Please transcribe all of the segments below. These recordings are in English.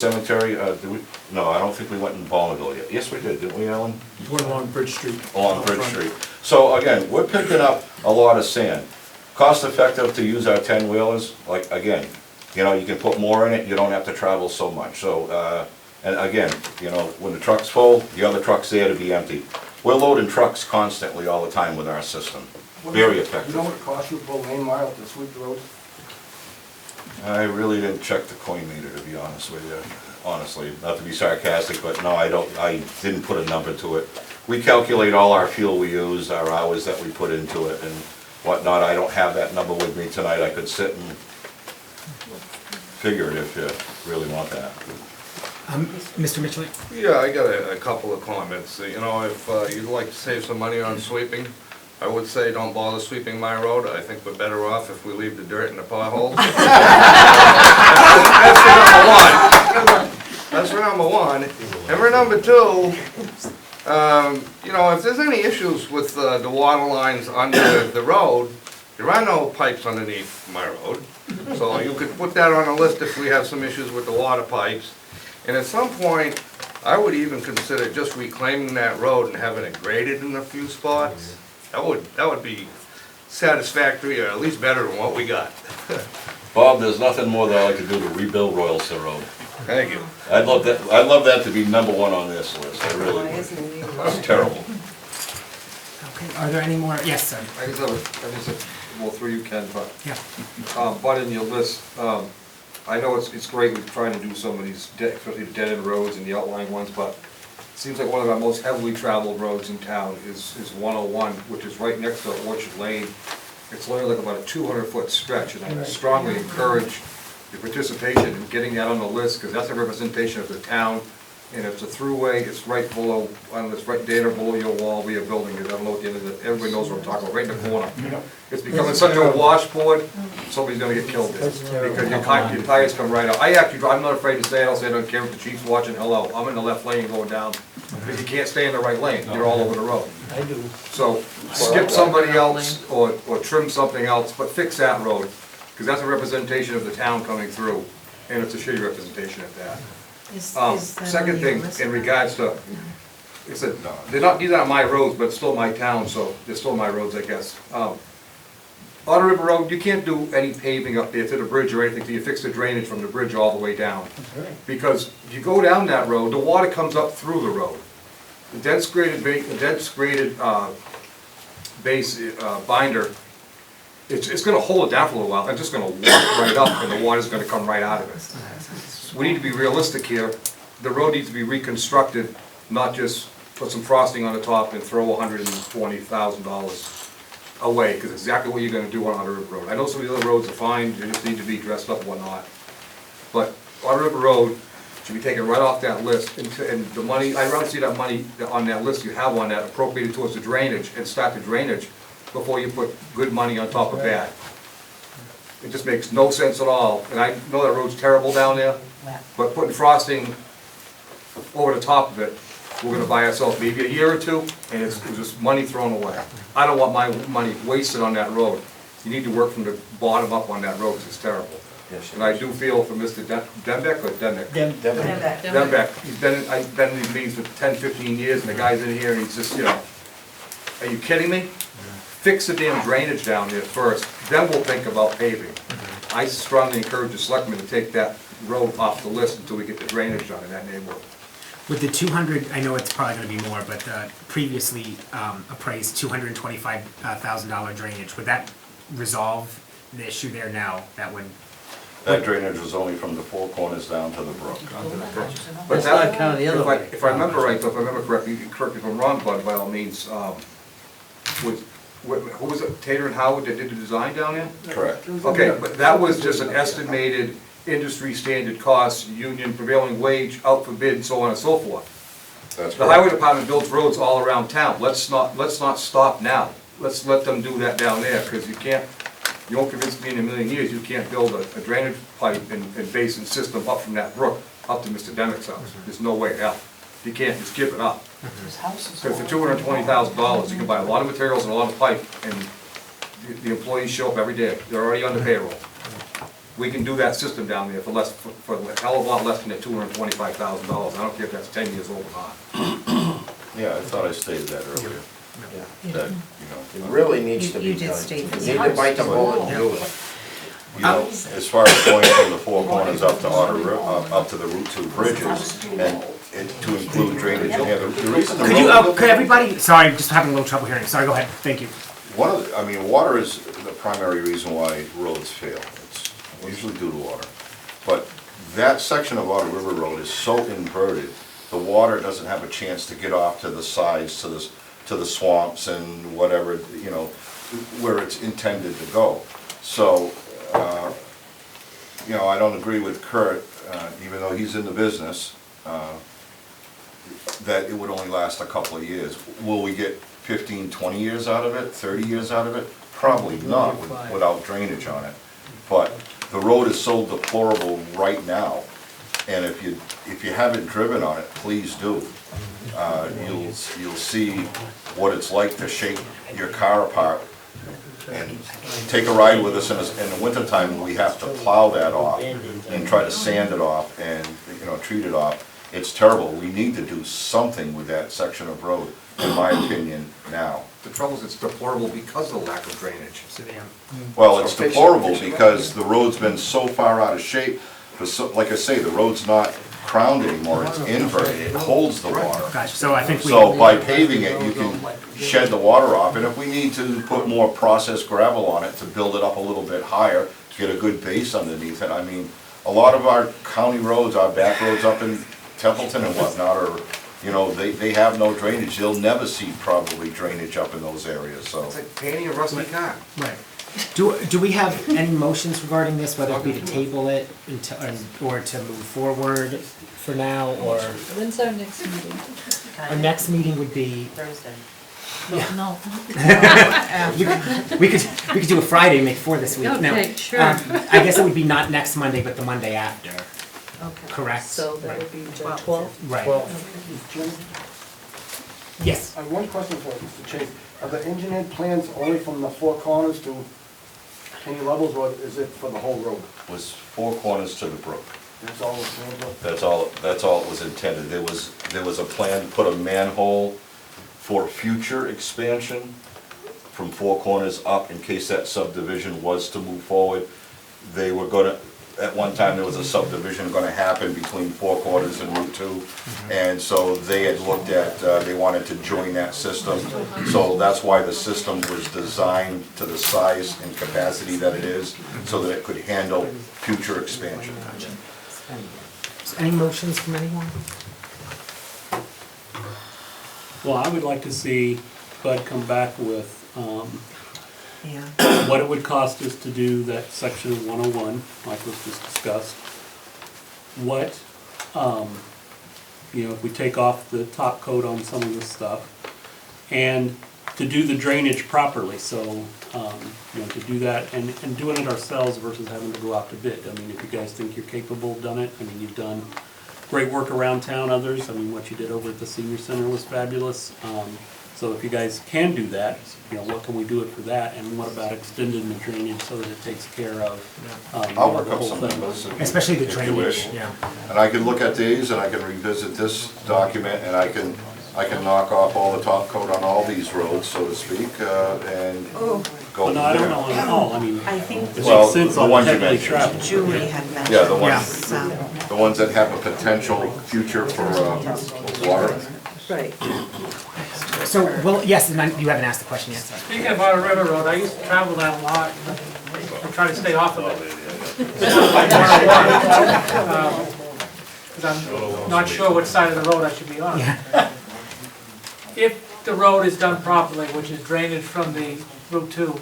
Cemetery, no, I don't think we went in Bonneville yet. Yes, we did, didn't we, Alan? One along Bridge Street. Along Bridge Street. So again, we're picking up a lot of sand. Cost effective to use our 10-wheelers, like, again, you know, you can put more in it, you don't have to travel so much. So, and again, you know, when the truck's full, the other truck's there to be empty. We're loading trucks constantly all the time with our system. Very effective. You know what it costs you to pull lane mile to sweep the road? I really didn't check the coin meter, to be honest with you, honestly, not to be sarcastic, but no, I didn't put a number to it. We calculate all our fuel we use, our hours that we put into it and whatnot. I don't have that number with me tonight. I could sit and figure it if you really want that. Mr. Mitchell? Yeah, I got a couple of comments. You know, if you'd like to save some money on sweeping, I would say don't bother sweeping my road. I think we're better off if we leave the dirt in the potholes. That's for number one. And for number two, you know, if there's any issues with the water lines under the road, there are no pipes underneath my road. So you could put that on a list if we have some issues with the water pipes. And at some point, I would even consider just reclaiming that road and having it graded in a few spots. That would be satisfactory, or at least better than what we got. Bob, there's nothing more that I like to do to rebuild Royalston Road. Thank you. I'd love that to be number one on this list, I really would. It's terrible. Okay, are there any more? Yes, sir. I just have, well, through you, Ken, but, Yeah. but in your list, I know it's great with trying to do some of these, especially the dead-end roads and the outlying ones, but it seems like one of our most heavily traveled roads in town is 101, which is right next to Orchard Lane. It's literally like about a 200-foot stretch, and I strongly encourage your participation in getting that on the list, because that's a representation of the town, and it's a throughway. It's right below, it's right there below your wall where your building is. I don't know what the end of it, everybody knows what I'm talking about, right in the corner. It's becoming such a washboard, somebody's gonna get killed there, because your tires come right out. I'm not afraid to say it, I'll say I don't care if the chief's watching, hello, I'm in the left lane going down, because you can't stay in the right lane, you're all over the road. I do. So skip somebody else, or trim something else, but fix that road, because that's a representation of the town coming through, and it's a shitty representation at that. Second thing, in regards to, I said, these aren't my roads, but it's still my town, so they're still my roads, I guess. Otter River Road, you can't do any paving up there to the bridge or anything till you fix the drainage from the bridge all the way down. Because if you go down that road, the water comes up through the road. The dense graded base binder, it's gonna hold it down for a little while, it's just gonna walk right up and the water's gonna come right out of it. We need to be realistic here. The road needs to be reconstructed, not just put some frosting on the top and throw $120,000 away, because it's exactly what you're gonna do on Otter River Road. I know some of the other roads are fine, they just need to be dressed up and whatnot. But Otter River Road should be taken right off that list, and the money, I'd rather see that money on that list you have on that appropriated towards the drainage, and start the drainage before you put good money on top of bad. It just makes no sense at all, and I know that road's terrible down there, but putting frosting over the top of it, we're gonna buy ourselves maybe a year or two, and it's just money thrown away. I don't want my money wasted on that road. You need to work from the bottom up on that road, because it's terrible. And I do feel for Mr. Dembeck, or Dembeck? Dembeck. I've been in these meetings for 10, 15 years, and the guy's in here, and he's just, you know, are you kidding me? Fix the damn drainage down there first, then we'll think about paving. I strongly encourage the selectmen to take that road off the list until we get the drainage done in that neighborhood. With the 200, I know it's probably going to be more, but previously appraised $225,000 drainage, would that resolve the issue there now? That drainage was only from the four corners down to the brook. But that, if I remember right, if I remember correctly, correct me if I'm wrong, Bud, by all means, who was it, Tater and Howard that did the design down there? Correct. Okay, but that was just an estimated industry standard cost, union prevailing wage, out for bid, and so on and so forth. That's The highway department builds roads all around town. Let's not stop now. Let's let them do that down there, because you won't convince me in a million years you can't build a drainage pipe and basin system up from that brook up to Mr. Demick's house. There's no way out. You can't just give it up. Because for $220,000, you can buy a lot of materials and a lot of pipe, and the employees show up every day. They're already on the payroll. we can do that system down there for less, for a hell of a lot less than the $225,000. I don't care if that's 10 years old or not. Yeah, I thought I stated that earlier, that, It really needs to be You done. did state You this. need to bite the bullet and do it. you know, as far as going from the Four Corners up to up to the Route 2 bridges, and to include drainage in here, the reason the Could you, road, could everybody, sorry, just having a little trouble hearing, sorry, go ahead, thank you. one of, I mean, water is the primary reason why roads fail. It's usually due to water. But that section of Otter River Road is so inverted, the water doesn't have a chance to get off to the sides, to the swamps and whatever, you know, where it's intended to go. So, you know, I don't agree with Kurt, even though he's in the business, that it would only last a couple of years. Will we get 15, 20 years out of it, 30 years out of it? Probably not without drainage on it. But the road is so deplorable right now, and if you haven't driven on it, please do. You'll see what it's like to shake your car apart. And take a ride with us in the wintertime, we have to plow that off and try to sand it off and, you know, treat it off. It's terrible. We need to do something with that section of road, in my opinion, now. The trouble is it's deplorable because of the lack of drainage. Well, it's deplorable because the road's been so far out of shape. Like I say, the road's not crowned anymore, it's inverted, it holds the water. Gotcha, so I think we. So by paving it, you can shed the water off, and if we need to put more processed gravel on it to build it up a little bit higher, get a good base underneath it, I mean, a lot of our county roads, our back roads up in Templeton and whatnot are, you know, they have no drainage, they'll never see probably drainage up in those areas, so. It's like painting a rusty car. Right. Do we have any motions regarding this, whether it be to table it or to move forward for now, or When's our next meeting? our next meeting would be, Thursday. No. we could do a Friday, make four this week. No, Okay, sure. I guess it would be not next Monday, but the Monday after, Okay. correct? So that would be the 12th? Right, Jim, yes. I have one question for Mr. Chase. Are the engineered plans only from the Four Corners to any levels, or is it for the whole road? Was Four Corners to the brook. That's all the plans are? That's all it was intended. There was a plan to put a manhole for future expansion from Four Corners up in case that subdivision was to move forward. They were gonna, at one time, there was a subdivision gonna happen between Four Corners and Route 2. And so they had looked at, they wanted to join that system. So that's why the system was designed to the size and capacity that it is, so that it could handle future expansion. Any motions from anyone? Well, I would like to see Bud come back with Yeah. what it would cost us to do that section of 101, like was just discussed. What, if we take off the top coat on some of this stuff, and to do the drainage properly, so, to do that, and doing it ourselves versus having to go out to bid. I mean, if you guys think you're capable of doing it, I mean, you've done great work around town, others, I mean, what you did over at the senior center was fabulous. So if you guys can do that, what can we do it for that, and what about extending the drainage so that it takes care of, I'll work the up whole some thing? numbers. Especially the if you wish. drainage, yeah. And I can look at these, and I can revisit this document, and I can knock off all the top coat on all these roads, so to speak, and go Well, from no, I don't there. know on all, I mean, I think it Well, makes sense the on ones you heavily mentioned. traveled. Julie had mentioned. Yeah, the Yeah. ones, some. the ones that have a potential future for water. Right. So, well, yes, and you haven't asked the question yet, so. Speaking of Otter River Road, I used to travel that a lot. I try to stay off of it. This is like 101. Because I'm not sure which side of the road I should be on. If the road is done properly, which is drainage from the Route 2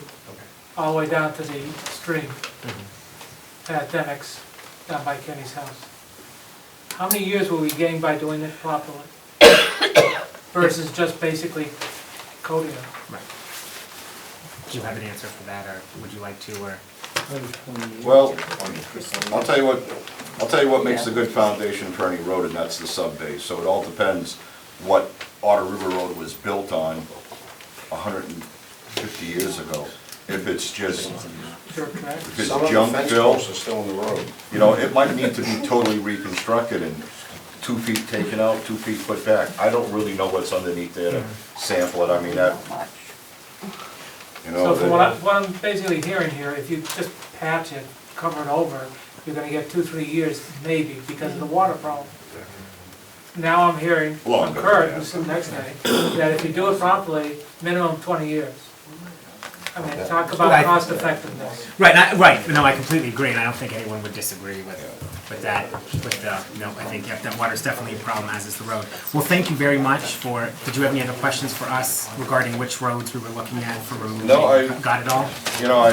all the way down to the stream at Denex, down by Kenny's house, how many years will we gain by doing it properly? Versus just basically coating it? Do you have an answer for that, or would you like to, or? Well, I'll tell you what makes a good foundation for any road, and that's the sub-base. So it all depends what Otter River Road was built on 150 years ago. If it's just dirt track. If it's Some of the junk fence fill, posts are still in the road. you know, it might need to be totally reconstructed and 2 feet taken out, 2 feet put back. I don't really know what's underneath there to sample it, I mean, that, you know. So from what I'm basically hearing here, if you just patch it, cover it over, you're gonna get 2-3 years maybe because of the water problem. Now I'm hearing from Longer, Kurt, yeah. who's sitting next to me, that if you do it properly, minimum 20 years. I mean, talk about Right. cost effectiveness. Right, no, I completely agree, and I don't think anyone would disagree with that, no, I think, yeah, that water's definitely a problem, as is the road. Well, thank you very much for, did you have any other questions for us regarding which roads we were looking at for removing? No, I- Got it all? You know, I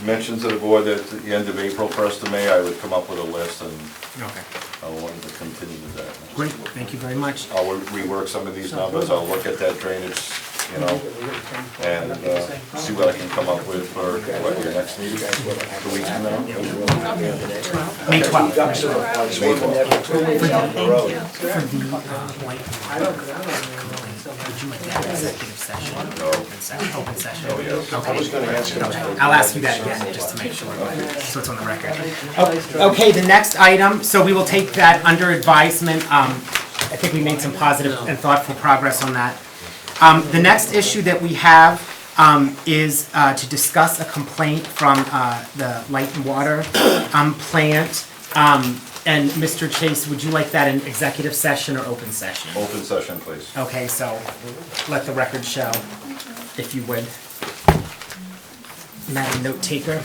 mentioned to the board that at the end of April, 1st of May, I would come up with a list, and Okay, I wanted to continue with that. great, thank you very much. I'll rework some of these numbers, I'll look at that drainage, you know, and see what I can come up with for, what, your next meeting? 2 weeks from now? May 12th. Ducks in a place, we're never too late down the road. For the, light would you like to have an executive session? Open session? Oh, yes. I was gonna ask you. Okay, I'll ask you that again, just to make sure, so it's on the record. Okay, the next item, so we will take that under advisement. I think we made some positive and thoughtful progress on that. The next issue that we have is to discuss a complaint from the Light and Water plant. And Mr. Chase, would you like that in executive session or open session? Open session, please. Okay, so let the record show, if you would. Madam Note Taker.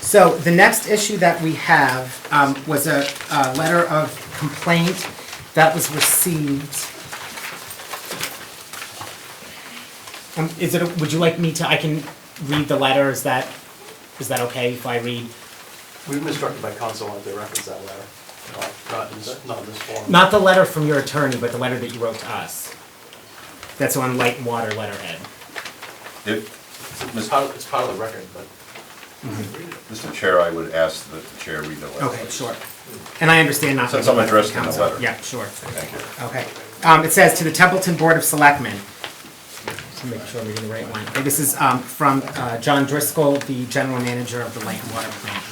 So the next issue that we have was a letter of complaint that was received. Would you like me to, I can read the letter, is that okay if I read? We've been instructed by council not to reference that letter, not in this form. Not the letter from your attorney, but the letter that you wrote to us. That's on Light and Water letterhead. It's part of the record, but. Mr. Chair, I would ask that the chair read the letter. Okay, sure. And I understand not. Since I'm addressing the Council. letter. Yeah, sure. Thank you. Okay. It says to the Templeton Board of Selectmen. Just make sure I'm reading the right one. Okay, this is from John Driscoll, the general manager of the Light and Water plant.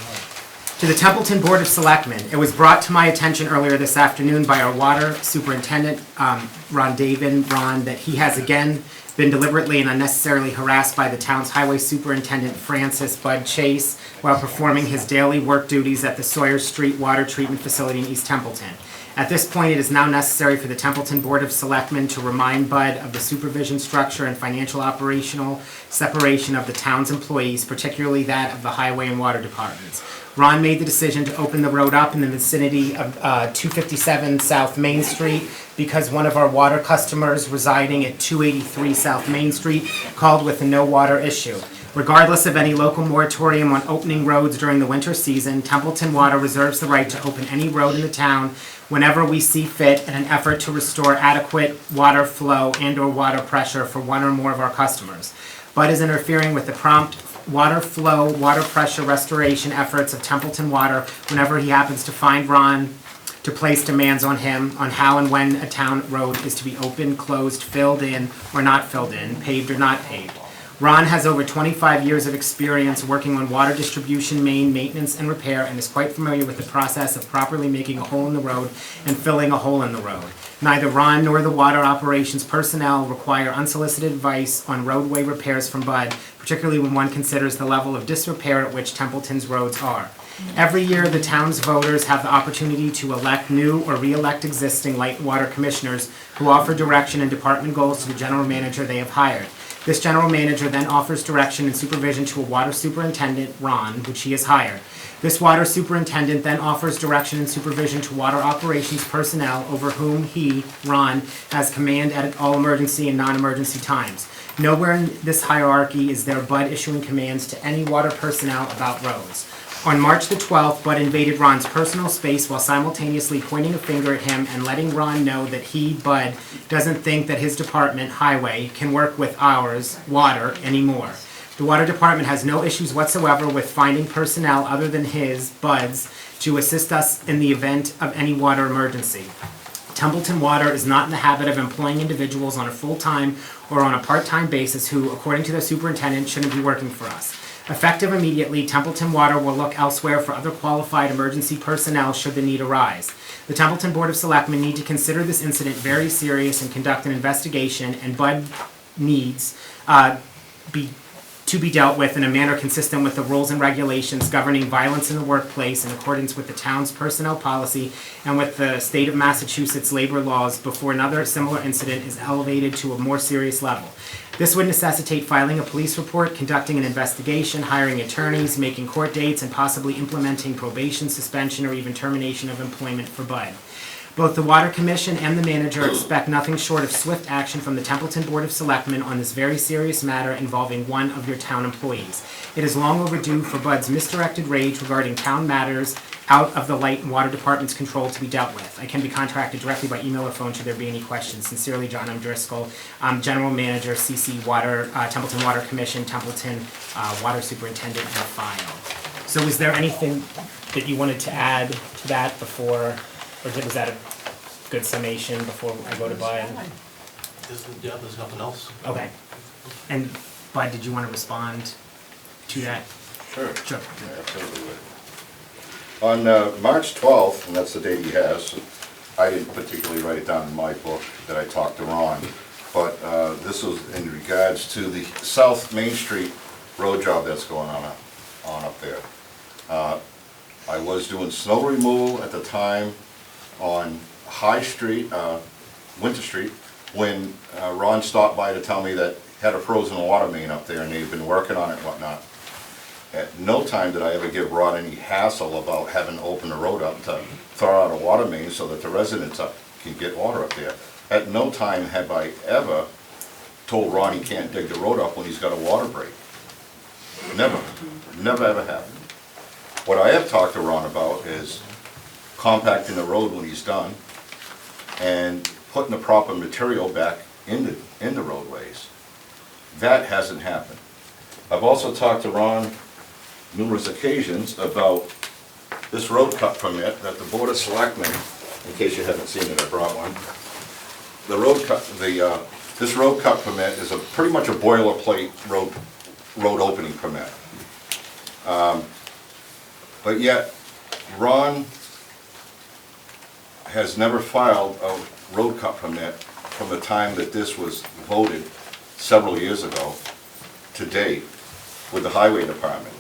To the Templeton Board of Selectmen, it was brought to my attention earlier this afternoon by our water superintendent, Ron, that he has again been deliberately and unnecessarily harassed by the town's highway superintendent, Francis Bud Chase, while performing his daily work duties at the Sawyer Street Water Treatment Facility in East Templeton. At this point, it is now necessary for the Templeton Board of Selectmen to remind Bud of the supervision structure and financial operational separation of the town's employees, particularly that of the highway and water departments. Ron made the decision to open the road up in the vicinity of 257 South Main Street because one of our water customers residing at 283 South Main Street called with a no water issue. Regardless of any local moratorium on opening roads during the winter season, Templeton Water reserves the right to open any road in the town whenever we see fit in an effort to restore adequate water flow and/or water pressure for one or more of our customers. Bud is interfering with the prompt water flow, water pressure restoration efforts of Templeton Water whenever he happens to find Ron to place demands on him on how and when a town road is to be opened, closed, filled in, or not filled in, paved or not paved. Ron has over 25 years of experience working on water distribution, main maintenance, and repair, and is quite familiar with the process of properly making a hole in the road and filling a hole in the road. Neither Ron nor the water operations personnel require unsolicited advice on roadway repairs from Bud, particularly when one considers the level of disrepair at which Templeton's roads are. Every year, the town's voters have the opportunity to elect new or re-elect existing light and water commissioners who offer direction and department goals to the general manager they have hired. This general manager then offers direction and supervision to a water superintendent, Ron, which he has hired. This water superintendent then offers direction and supervision to water operations personnel over whom he, Ron, has command at all emergency and non-emergency times. Nowhere in this hierarchy is there Bud issuing commands to any water personnel about roads. On March the 12th, Bud invaded Ron's personal space while simultaneously pointing a finger at him and letting Ron know that he, Bud, doesn't think that his department, Highway, can work with ours, Water, anymore. The Water Department has no issues whatsoever with finding personnel other than his, Bud's, to assist us in the event of any water emergency. Templeton Water is not in the habit of employing individuals on a full-time or on a part-time basis who, according to the superintendent, shouldn't be working for us. Effective immediately, Templeton Water will look elsewhere for other qualified emergency personnel should the need arise. The Templeton Board of Selectmen need to consider this incident very serious and conduct an investigation, and Bud needs to be dealt with in a manner consistent with the rules and regulations governing violence in the workplace in accordance with the town's personnel policy and with the state of Massachusetts labor laws before another similar incident is elevated to a more serious level. This would necessitate filing a police report, conducting an investigation, hiring attorneys, making court dates, and possibly implementing probation, suspension, or even termination of employment for Bud. Both the Water Commission and the manager expect nothing short of swift action from the Templeton Board of Selectmen on this very serious matter involving one of your town employees. It is long overdue for Bud's misdirected rage regarding town matters out of the Light and Water Department's control to be dealt with. I can be contacted directly by email or phone should there be any questions. Sincerely, John M. Driscoll, General Manager, CC Water, Templeton Water Commission, Templeton Water Superintendent, and file. So is there anything that you wanted to add to that before, or was that a good summation before I go to Bud? Yeah, there's nothing else. Okay. And Bud, did you want to respond to that? Sure. Sure. Yeah, absolutely. On March 12th, and that's the date he has, I didn't particularly write it down in my book that I talked to Ron, but this was in regards to the South Main Street road job that's going on up there. I was doing snow removal at the time on High Street, Winter Street, when Ron stopped by to tell me that had a frozen water main up there and they've been working on it and whatnot. At no time did I ever give Ron any hassle about having to open the road up to throw out a water main so that the residents can get water up there. At no time have I ever told Ron he can't dig the road up when he's got a water break. Never. Never ever happened. What I have talked to Ron about is compacting the road when he's done and putting the proper material back in the roadways. That hasn't happened. I've also talked to Ron numerous occasions about this road cut permit that the Board of Selectmen, in case you haven't seen it, I brought one. The road cut, this road cut permit is pretty much a boilerplate road opening permit. But yet, Ron has never filed a road cut permit from the time that this was voted several years ago to date with the Highway Department.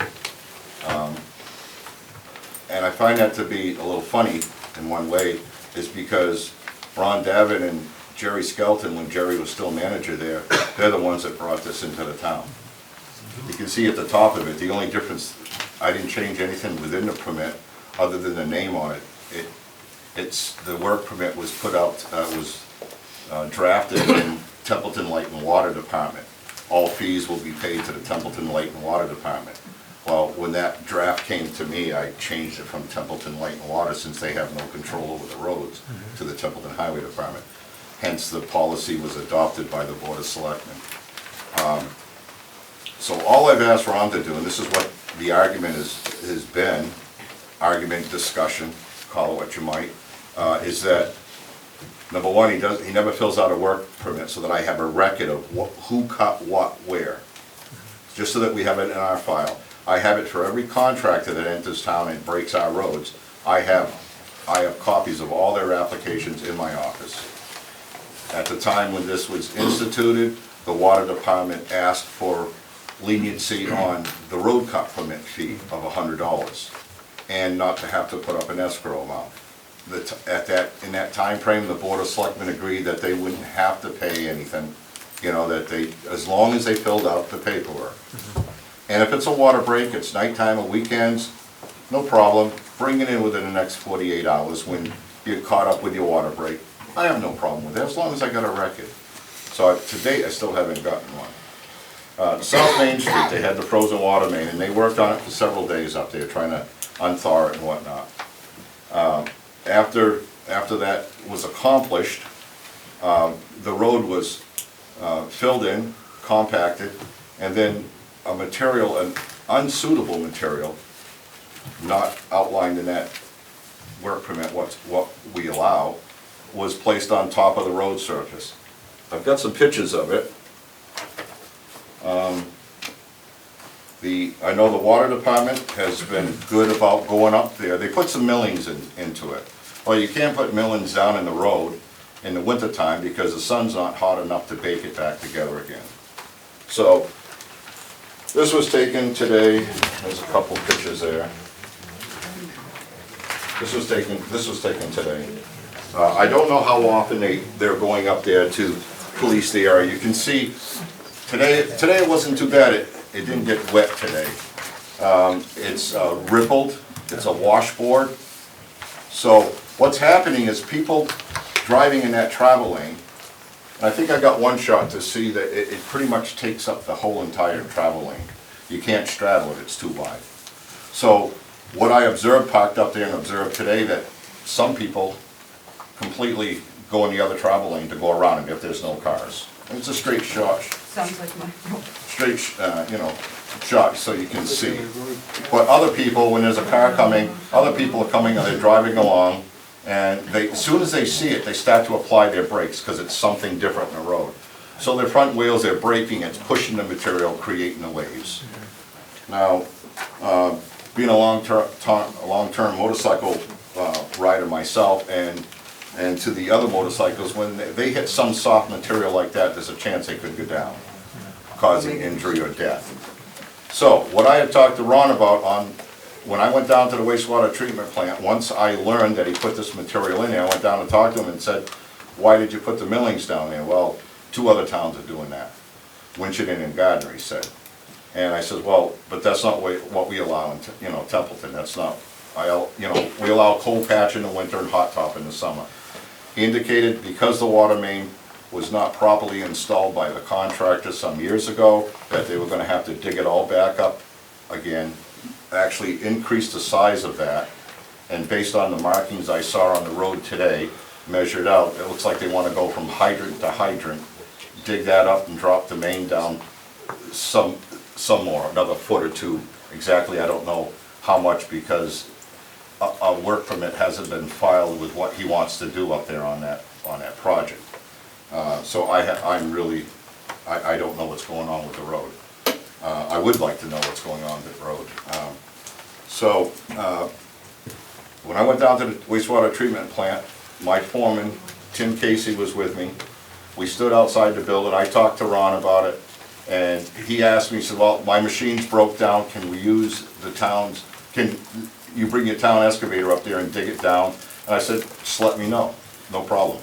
And I find that to be a little funny in one way, is because Ron Davitt and Jerry Skelton, when Jerry was still manager there, they're the ones that brought this into the town. You can see at the top of it, the only difference, I didn't change anything within the permit other than the name on it. The work permit was put out, drafted in Templeton Light and Water Department. All fees will be paid to the Templeton Light and Water Department. Well, when that draft came to me, I changed it from Templeton Light and Water, since they have no control over the roads, to the Templeton Highway Department. Hence, the policy was adopted by the Board of Selectmen. So all I've asked Ron to do, and this is what the argument has been, argument, discussion, call it what you might, is that, number one, he never fills out a work permit so that I have a record of who cut what where, just so that we have it in our file. I have it for every contractor that enters town and breaks our roads. I have copies of all their applications in my office. At the time when this was instituted, the Water Department asked for leniency on the road cut permit fee of $100 and not to have to put up an escrow amount. In that time frame, the Board of Selectmen agreed that they wouldn't have to pay anything, that as long as they filled out the paperwork. And if it's a water break, it's nighttime or weekends, no problem, bring it in within the next 48 hours when you're caught up with your water break. I have no problem with that, as long as I got a record. So to date, I still haven't gotten one. South Main Street, they had the frozen water main, and they worked on it for several days up there, trying to unthaw it and whatnot. After that was accomplished, the road was filled in, compacted, and then an unsuitable material, not outlined in that work permit what we allow, was placed on top of the road surface. I've got some pictures of it. I know the water department has been good about going up there. They put some millings into it. Well, you can't put millings down in the road in the wintertime because the sun's not hot enough to bake it back together again. So, this was taken today. There's a couple pictures there. This was taken today. I don't know how often they're going up there to police the area. You can see, today it wasn't too bad. It didn't get wet today. It's rippled, it's a washboard. So what's happening is people driving in that travel lane, and I think I got one shot to see that it pretty much takes up the whole entire travel lane. You can't straddle it, it's too wide. So what I observed, parked up there and observed today, that some people completely go in the other travel lane to go around it if there's no cars. And it's a straight shot, Sounds like my. straight, shot so you can see. But other people, when there's a car coming, other people are coming and they're driving along, and as soon as they see it, they start to apply their brakes because it's something different in the road. So their front wheels, they're braking, it's pushing the material, creating the waves. Now, being a long-term motorcycle rider myself, and to the other motorcycles, when they hit some soft material like that, there's a chance they could go down, causing injury or death. So, what I had talked to Ron about when I went down to the wastewater treatment plant, once I learned that he put this material in there, I went down and talked to him and said, why did you put the millings down there? Well, 2 other towns are doing that, Winchendon and Gardner, he said. And I said, well, but that's not what we allow in, Templeton. That's not, we allow cold patch in the winter and hot top in the summer. He indicated because the water main was not properly installed by the contractor some years ago, that they were gonna have to dig it all back up again, actually increase the size of that, and based on the markings I saw on the road today, measured out, it looks like they wanna go from hydrant to hydrant, dig that up and drop the main down some more, another foot or 2. Exactly, I don't know how much, because a work permit hasn't been filed with what he wants to do up there on that project. So I don't know what's going on with the road. I would like to know what's going on with the road. When I went down to the wastewater treatment plant, my foreman, Tim Casey, was with me. We stood outside the building, I talked to Ron about it, and he asked me, he said, well, my machine's broke down, can we use the town's, can you bring your town excavator up there and dig it down? And I said, just let me know, no problem.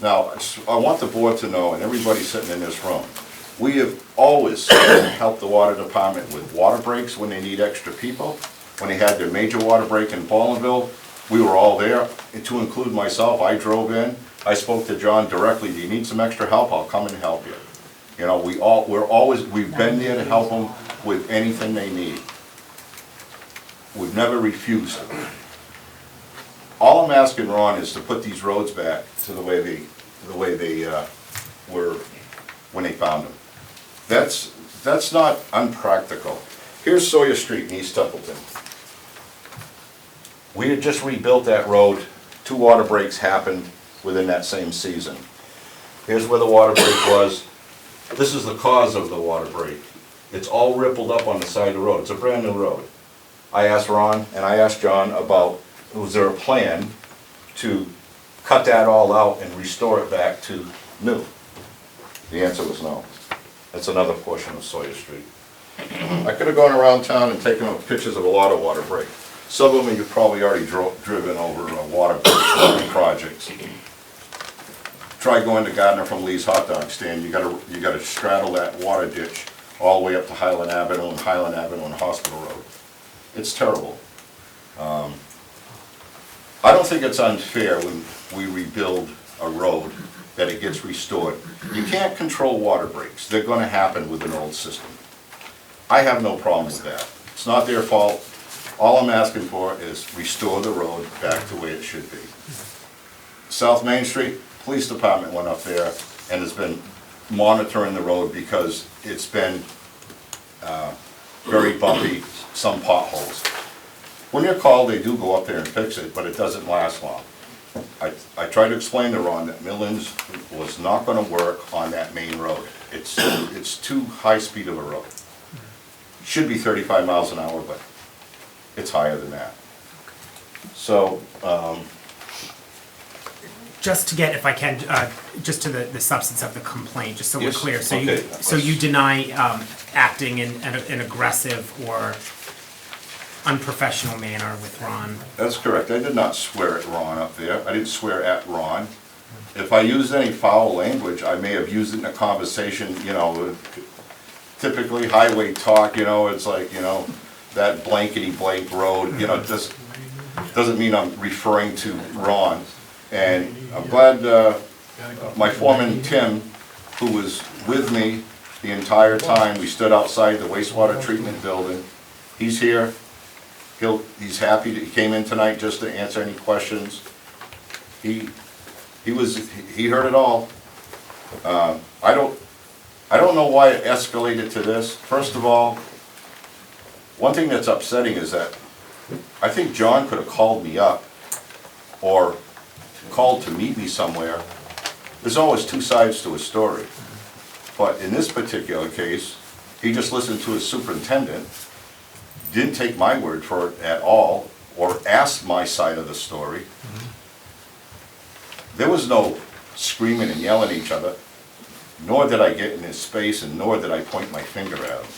Now, I want the board to know, and everybody sitting in this room, we have always helped the water department with water breaks when they need extra people. When they had their major water break in Ballinville, we were all there, and to include myself. I drove in, I spoke to John directly, do you need some extra help? I'll come and help you. We've been there to help them with anything they need. We've never refused them. All I'm asking, Ron, is to put these roads back to the way they were when they found them. That's not unpractical. Here's Sawyer Street in East Templeton. We had just rebuilt that road. 2 water breaks happened within that same season. Here's where the water break was. This is the cause of the water break. It's all rippled up on the side of the road. It's a brand new road. I asked Ron and I asked John about, was there a plan to cut that all out and restore it back to new? The answer was no. That's another portion of Sawyer Street. I could have gone around town and taken pictures of a lot of water break. Some of them you've probably already driven over water break projects. Try going to Gardner from Lee's hot dog stand. You gotta straddle that water ditch all the way up to Highland Avenue and Hospital Road. It's terrible. I don't think it's unfair when we rebuild a road that it gets restored. You can't control water breaks. They're gonna happen with an old system. I have no problem with that. It's not their fault. All I'm asking for is restore the road back to the way it should be. South Main Street, Police Department went up there and has been monitoring the road because it's been very bumpy, some potholes. When you're called, they do go up there and fix it, but it doesn't last long. I tried to explain to Ron that Millens was not gonna work on that main road. It's too high speed of a road. Should be 35 miles an hour, but it's higher than that. So, Just to get, if I can, just to the substance of the complaint, just so we're Yes, clear. okay. So you deny acting in an aggressive or unprofessional manner with Ron? that's correct. I did not swear at Ron up there. I didn't swear at Ron. If I used any foul language, I may have used it in a conversation, you know, typically highway talk, you know, it's like, you know, that blankety blank road, you know, it just doesn't mean I'm referring to Ron. And I'm glad my foreman, Tim, who was with me the entire time, we stood outside the wastewater treatment building. He's here. He's happy that he came in tonight just to answer any questions. He heard it all. I don't know why it escalated to this. First of all, one thing that's upsetting is that I think John could have called me up or called to meet me somewhere. There's always two sides to a story. But in this particular case, he just listened to his superintendent, didn't take my word for it at all, or asked my side of the story. There was no screaming and yelling at each other, nor did I get in his space, and nor did I point my finger at him.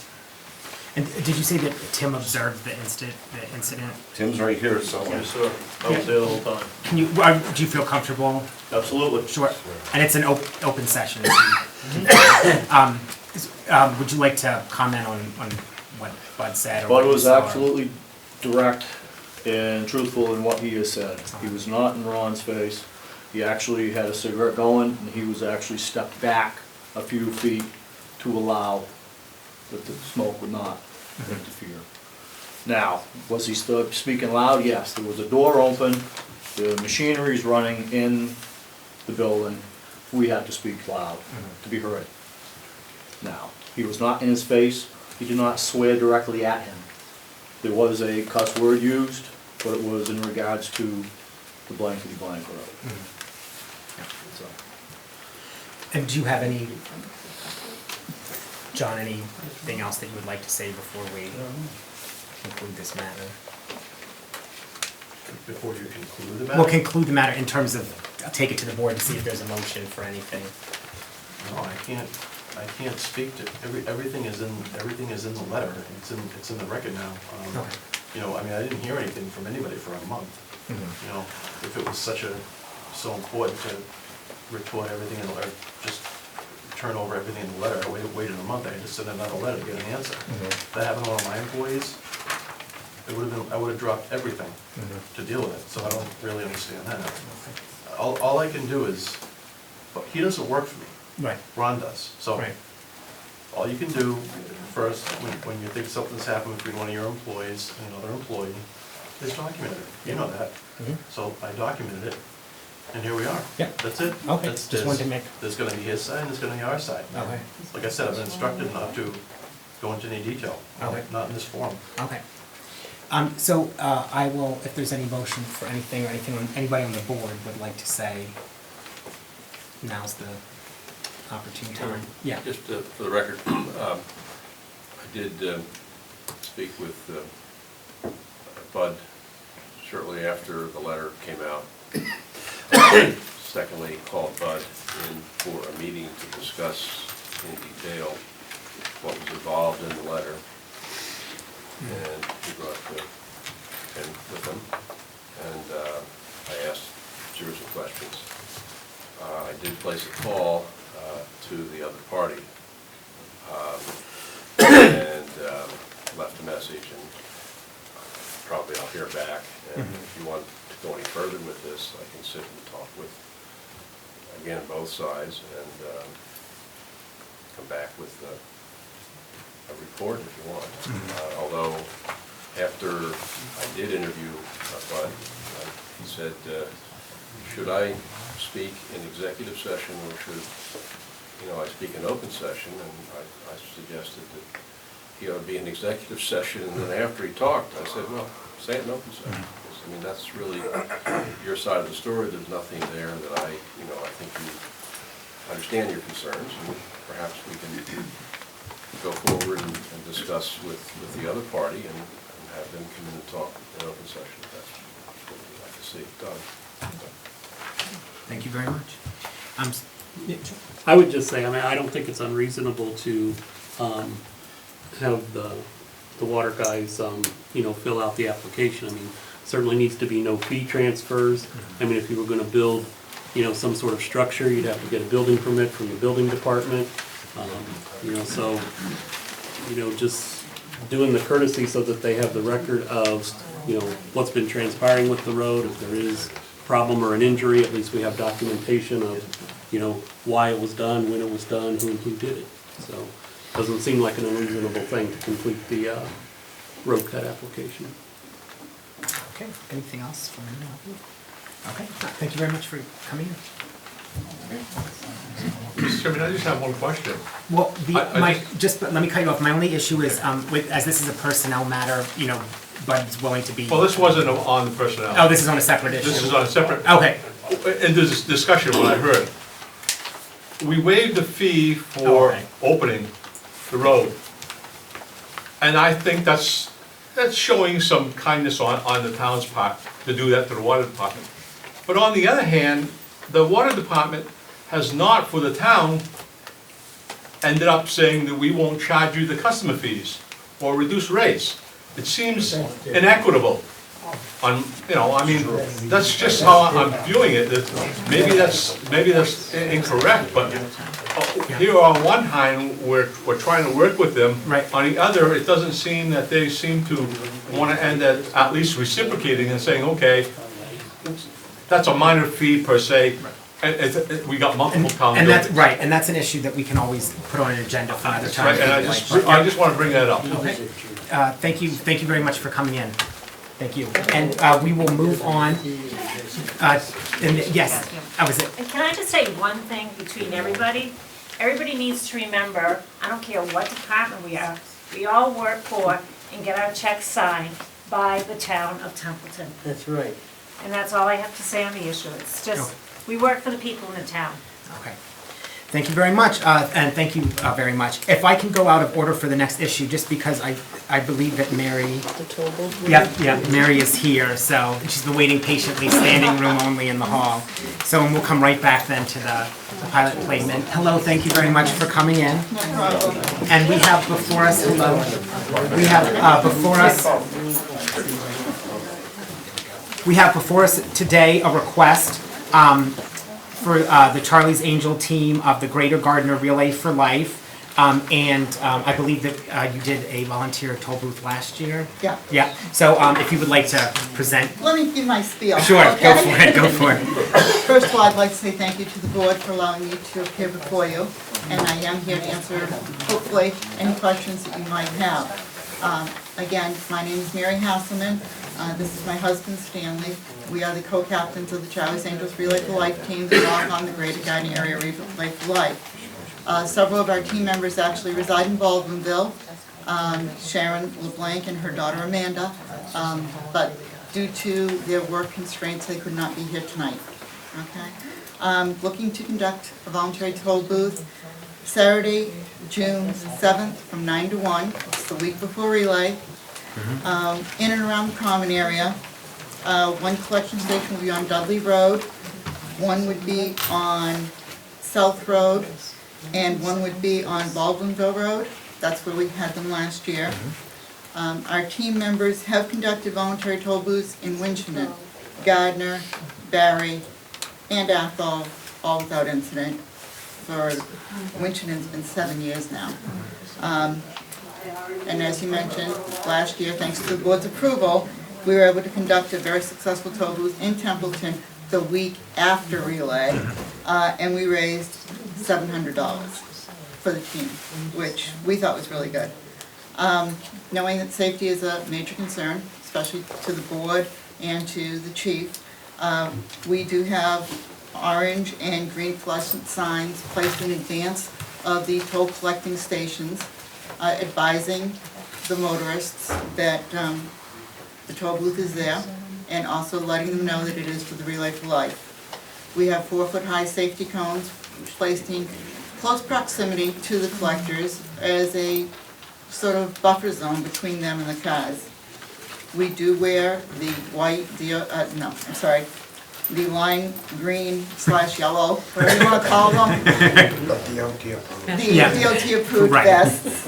And did you say that Tim observed the incident? Tim's right here somewhere. Yes, sir. I was there the whole time. Can you, do you feel comfortable? Absolutely. Sure. And it's an open session. Would you like to comment on what Bud said? Or Bud what you was saw? absolutely direct and truthful in what he has said. He was not in Ron's face. He actually had a cigarette going, and he was actually stepped back a few feet to allow that the smoke would not interfere. Now, was he still speaking loud? Yes, there was a door open, the machinery's running in the building. We had to speak loud to be heard. Now, he was not in his face. He did not swear directly at him. There was a cuss word used, but it was in regards to the blankety blank road. So, And do you have any, John, anything else that you would like to say before we conclude this matter? Before you conclude the matter? We'll conclude the matter in terms of, I'll take it to the board and see if there's a motion for anything. No, I can't speak to, everything is in the letter, it's in the record now. Okay. You know, I mean, I didn't hear anything from anybody for a month. You know, if it was so important to report everything in the letter, just turn over everything in the letter, I waited a month, I had to send another letter to get an answer. If that happened to one of my employees, I would have dropped everything to deal with it, so I don't really understand that. All I can do is, but he doesn't work for me. Right. Ron does, so. Right. All you can do first, when you think something's happened between one of your employees and another employee, is document it. You know that. So I documented it, and here we are. Yeah. That's it. Okay, That's- just wanted to make. There's gonna be his side, and there's gonna be our side. Okay. Like I said, I've been instructed not to go into any detail. Okay. Not in this forum. Okay. So I will, if there's any motion for anything or anything anybody on the board would like to say, now's the opportune time. Yeah. Just for the record, I did speak with Bud shortly after the letter came out. Secondly, called Bud in for a meeting to discuss in detail what was involved in the letter. And he brought Ken with him, and I asked a series of questions. I did place a call to the other party, and left a message, and probably I'll hear back. And if you want to go any further with this, I can sit and talk with, again, both sides, and come back with a report if you want. Although, after I did interview Bud, he said, should I speak in executive session, or should, I speak in open session? And I suggested that he ought to be in executive session, and then after he talked, I said, well, say it in open session. I mean, that's really your side of the story. There's nothing there that I think you understand your concerns, and perhaps we can go forward and discuss with the other party and have them come in and talk in open session. That's what we'd like to see done. Thank you very much. I would just say, I mean, I don't think it's unreasonable to have the water guys, fill out the application. I mean, certainly needs to be no fee transfers. I mean, if you were gonna build, some sort of structure, you'd have to get a building permit from the building department. So, just doing the courtesy so that they have the record of, what's been transpiring with the road. If there is a problem or an injury, at least we have documentation of, why it was done, when it was done, who did it. So, doesn't seem like an unreasonable thing to complete the road cut application. Okay, anything else from anyone? Okay, thank you very much for coming in. Mr. Chairman, I just have one question. Well, I let me cut you off. My only issue is, as this is a personnel matter, Bud's willing to be. Well, this wasn't on the personnel. Oh, this is on a separate issue? This is on a separate. Okay. In this discussion, what I heard, we waived the fee for opening the road. And I think that's showing some kindness on the town's part to do that to the water department. But on the other hand, the water department has not, for the town, ended up saying that we won't charge you the customer fees or reduce rates. It seems inequitable. That's just how I'm viewing it. Maybe that's incorrect, but here on one hand, we're trying to work with them. Right. On the other, it doesn't seem that they seem to want to end at least reciprocating and saying, okay, that's a minor fee per se. We got multiple town And that's buildings. right, and that's an issue that we can always put on an agenda for another That's time. right, and I just want to bring that up. Okay. Thank you very much for coming in. Thank you. And we will move on. Yes, that was it. And can I just say one thing between everybody? Everybody needs to remember, I don't care what department we are, we all work for and get our checks signed by the town of Templeton. That's right. And that's all I have to say on the issue. It's just, we work for the people in the town. Okay. Thank you very much, and thank you very much. If I can go out of order for the next issue, just because I believe that Mary. The toll booth? Yeah, Mary is here, so she's been waiting patiently, standing room only in the hall. So, and we'll come right back then to the pilot playment. Hello, thank you very much for coming in. And we have before us, we have before us today a request for the Charlie's Angel team of the Greater Gardner Relay for Life. I believe that you did a volunteer toll booth last year. Yeah. Yeah, so if you would like to present. Let me give my spiel. Sure, okay? go for it. First of all, I'd like to say thank you to the board for allowing me to appear before you, and I am here to answer, hopefully, any questions that you might have. Again, my name is Mary Hasselman. This is my husband, Stanley. We are the co-captains of the Charlie's Angels Relay for Life team that walk on the Greater Gardner Area Relay for Life. Several of our team members actually reside in Baldwinville. Sharon LeBlanc and her daughter Amanda. But due to their work constraints, they could not be here tonight. Okay. Looking to conduct a voluntary toll booth Saturday, June 7th from 9 to 1. It's the week before relay. In and around the common area. One collection station will be on Dudley Road. One would be on South Road. And one would be on Baldwinville Road. That's where we had them last year. Our team members have conducted voluntary toll booths in Winchendon, Gardner, Barry, and Athol, all without incident. For Winchendon's been 7 years now. And as you mentioned, last year, thanks to the board's approval, we were able to conduct a very successful toll booth in Templeton the week after relay, and we raised $700 for the team, which we thought was really good. Knowing that safety is a major concern, especially to the board and to the chief, we do have orange and green fluorescent signs placed in advance of the toll collecting stations, advising the motorists that the toll booth is there. and also letting them know that it is for the Relay for Life. We have 4-foot-high safety cones placed in close proximity to the collectors as a sort of buffer zone between them and the cars. We do wear the the lime green / yellow, whatever you want to call them. The DOT approved Right. vests.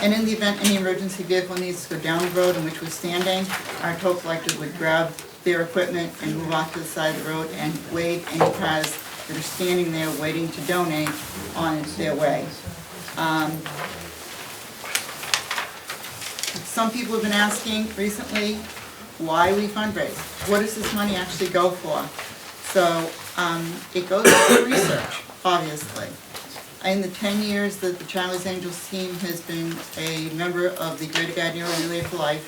And in the event any emergency vehicle needs to go down the road in which we're standing, our tow collectors would grab their equipment and move off to the side of the road and wave any cars that are standing there waiting to donate on their way. Some people have been asking recently why we fundraise. What does this money actually go for? So it goes for research, obviously. In the 10 years that the Charlie's Angels team has been a member of the Greater Gardner Relay for Life,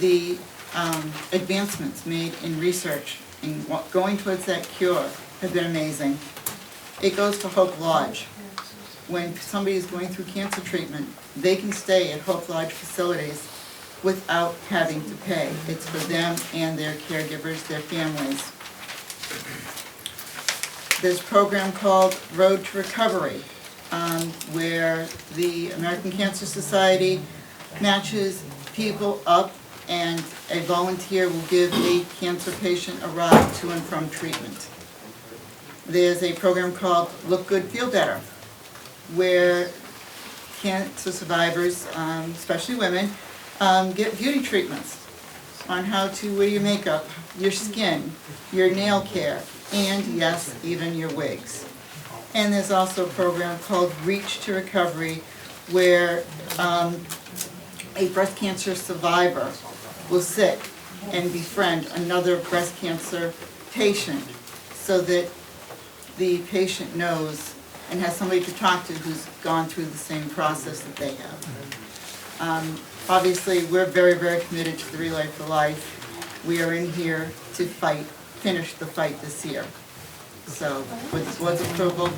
the advancements made in research and going towards that cure have been amazing. It goes for Hope Lodge. When somebody is going through cancer treatment, they can stay at Hope Lodge facilities without having to pay. It's for them and their caregivers, their families. There's a program called Road to Recovery, where the American Cancer Society matches people up and a volunteer will give a cancer patient a ride to and from treatment. There's a program called Look Good, Feel Better, where cancer survivors, especially women, get beauty treatments on how to wear your makeup, your skin, your nail care, and yes, even your wigs. And there's also a program called Reach to Recovery, where a breast cancer survivor will sit and befriend another breast cancer patient so that the patient knows and has somebody to talk to who's gone through the same process that they have. Obviously, we're very, very committed to the Relay for Life. We are in here to finish the fight this year. So, with the board's approval.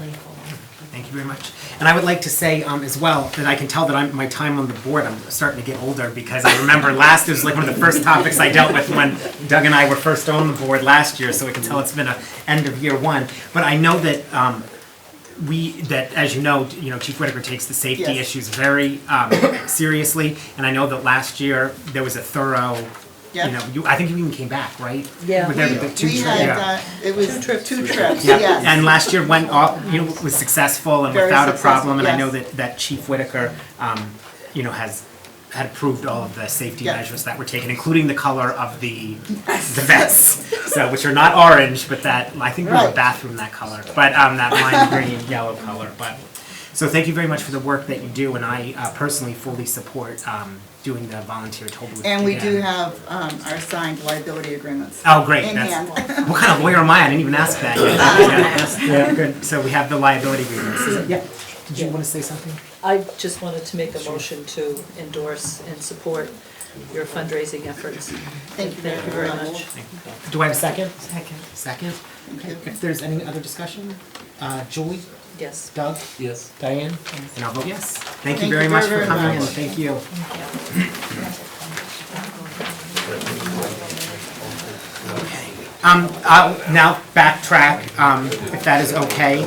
Thank you very much. And I would like to say as well that I can tell that my time on the board, I'm starting to get older, because I remember it was like one of the first topics I dealt with when Doug and I were first on the board last year, so I can tell it's been an end of year one. But I know that as you know, Chief Whitaker takes the safety Yes. issues very seriously, and I know that last year there was a thorough, Yeah. I think you even came back, right? Yeah. With the two We trips, had, yeah. it was two trips, Yeah, yes. and last year went off, was successful and Very without a successful, problem, and I know yes. that Chief Whitaker, had approved all of the safety Yeah. measures that were taken, including the color of the vests, so, which are not orange, but that, I think we have a Right. bathroom that color, but, that lime green, yellow color, but, so thank you very much for the work that you do, and I personally fully support, doing the volunteer toll booth. And we do again. have our signed liability agreements. Oh, great, In that's, hand. what kind of lawyer am I? I didn't even ask that yet. Yeah, good, so we have the liability agreements. Yeah, did you want to say something? I just wanted to make a motion to endorse and support your fundraising efforts. Thank you very much. Do I have a second? Second. Thank you. If there's any other discussion, Julie, Yes. Doug, Yes. Diane, and I'll vote yes. Thank you Thank very you much very, for very coming in, much. thank you. I'll now backtrack, if that is okay.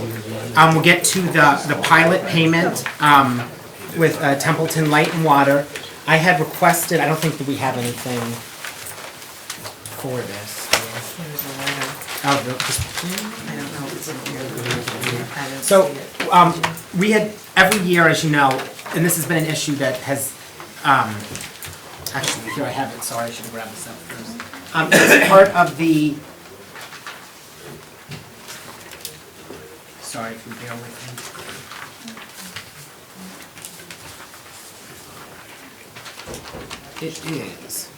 We'll get to the pilot payment with Templeton Light and Water. I had requested, I don't think that we have anything for this. So, we had, every year, as you know, and this has been an issue that has, actually, here I have it, sorry, I should have grabbed this up first. It's part of the, sorry if you bear with me. It is,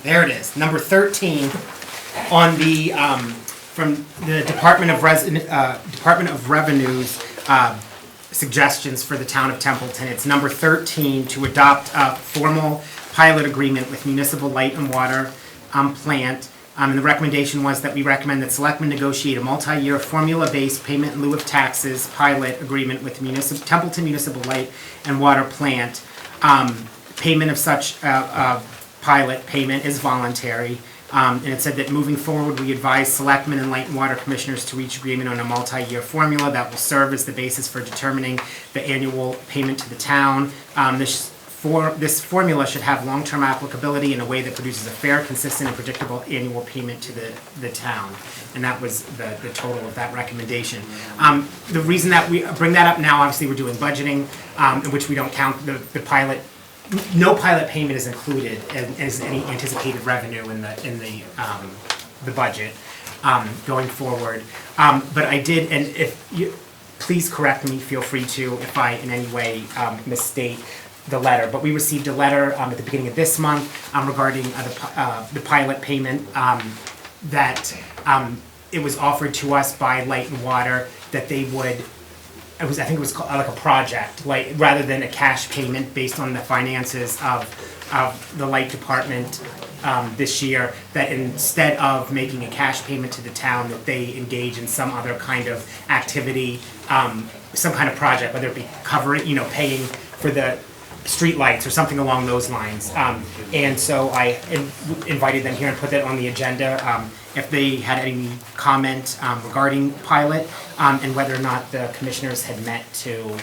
there it is, number 13 on the, from the Department of Revenue's suggestions for the town of Templeton. It's number 13, to adopt a formal pilot agreement with Municipal Light and Water Plant. And the recommendation was that we recommend that selectmen negotiate a multi-year formula-based payment in lieu of taxes pilot agreement with Templeton Municipal Light and Water Plant. Payment of such pilot payment is voluntary. And it said that moving forward, we advise selectmen and light and water commissioners to reach agreement on a multi-year formula that will serve as the basis for determining the annual payment to the town. This formula should have long-term applicability in a way that produces a fair, consistent, and predictable annual payment to the town. And that was the total of that recommendation. The reason that we bring that up now, obviously, we're doing budgeting, in which we don't count the pilot. No pilot payment is included as any anticipated revenue in the budget going forward. But I did, and if you, please correct me, feel free to, if I in any way misstate the letter. But we received a letter at the beginning of this month regarding the pilot payment that it was offered to us by Light and Water that they would. I think it was called, like a project, like rather than a cash payment based on the finances of the light department this year. That instead of making a cash payment to the town, that they engage in some other kind of activity, some kind of project, whether it be covering, paying for the street lights or something along those lines. And so I invited them here and put that on the agenda. If they had any comment regarding pilot and whether or not the commissioners had met to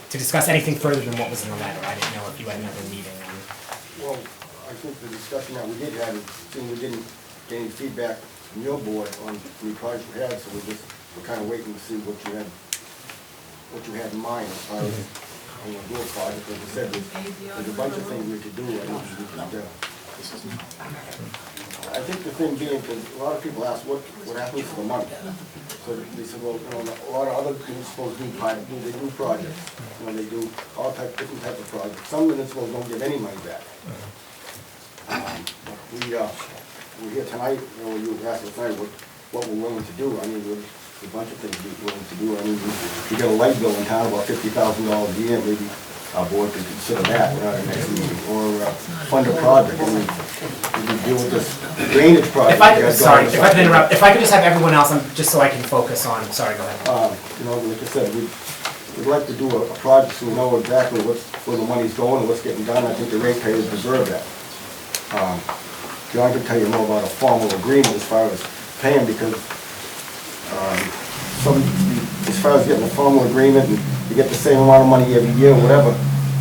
discuss anything further than what was in the letter. I didn't know if you had another meeting. Well, I think the discussion that we did have, seeing we didn't get any feedback from your board on the project we had, so we're kind of waiting to see what you had in mind as far as on the door project. As I said, there's a bunch of things we could do. I think the thing being, because a lot of people ask what happens to the money. So they said, well, a lot of other municipals do projects. They do all different types of projects. Some municipals don't give any money back. We're here tonight, you asked us tonight what we're willing to do. I mean, there's a bunch of things we're willing to do. I mean, we got a light bill in town, about $50,000 a year, maybe our board could consider that in our next meeting, or fund a project. I mean, we can deal with this drainage project. If I could interrupt, if I could just have everyone else, just so I can focus on, sorry, go ahead. Like I said, we'd like to do a project so we know exactly where the money's going and what's getting done. I think the ratepayers deserve that. John can tell you more about a formal agreement as far as paying, because as far as getting a formal agreement and you get the same amount of money every year or whatever,